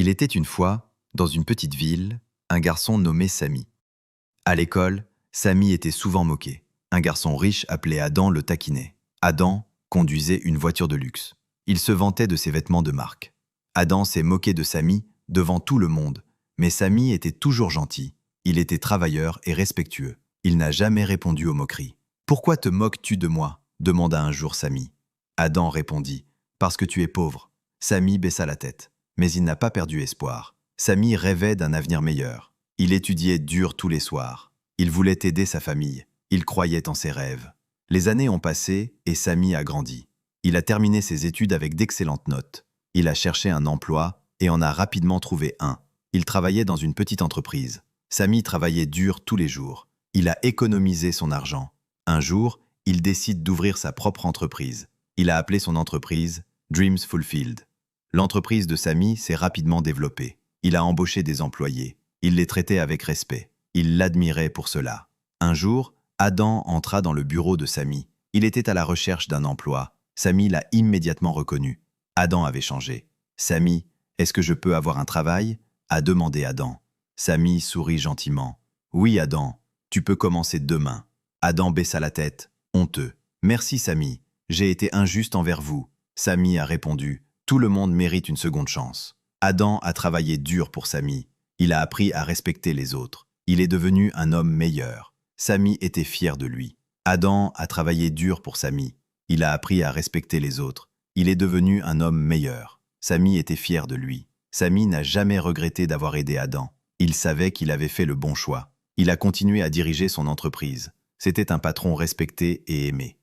Il était une fois, dans une petite ville, un garçon nommé Samy. À l'école, Samy était souvent moqué. Un garçon riche appelé Adam le taquinait. Adam conduisait une voiture de luxe. Il se vantait de ses vêtements de marque. Adam s'est moqué de Samy devant tout le monde, mais Samy était toujours gentil. Il était travailleur et respectueux. Il n'a jamais répondu aux moqueries. « Pourquoi te moques-tu de moi ?» demanda un jour Samy. Adam répondit « Parce que tu es pauvre ». Samy baissa la tête, mais il n'a pas perdu espoir. Samy rêvait d'un avenir meilleur. Il étudiait dur tous les soirs. Il voulait aider sa famille. Il croyait en ses rêves. Les années ont passé et Samy a grandi. Il a terminé ses études avec d'excellentes notes. Il a cherché un emploi et en a rapidement trouvé un. Il travaillait dans une petite entreprise. Samy travaillait dur tous les jours. Il a économisé son argent. Un jour, il décide d'ouvrir sa propre entreprise. Il a appelé son entreprise Dreams Fulfilled. L'entreprise de Samy s'est rapidement développée. Il a embauché des employés. Il les traitait avec respect. Il l'admirait pour cela. Un jour, Adam entra dans le bureau de Samy. Il était à la recherche d'un emploi. Samy l'a immédiatement reconnu. Adam avait changé. « Samy, est-ce que je peux avoir un travail ?» a demandé Adam. Samy sourit gentiment. « Oui, Adam, tu peux commencer demain. » Adam baissa la tête, honteux. « Merci, Samy, j'ai été injuste envers vous. » Samy a répondu. « Tout le monde mérite une seconde chance. » Adam a travaillé dur pour Samy. Il a appris à respecter les autres. Il est devenu un homme meilleur. Samy était fier de lui. Adam a travaillé dur pour Samy. Il a appris à respecter les autres. Il est devenu un homme meilleur. Samy était fier de lui. Samy n'a jamais regretté d'avoir aidé Adam. Il savait qu'il avait fait le bon choix. Il a continué à diriger son entreprise. C'était un patron respecté et aimé.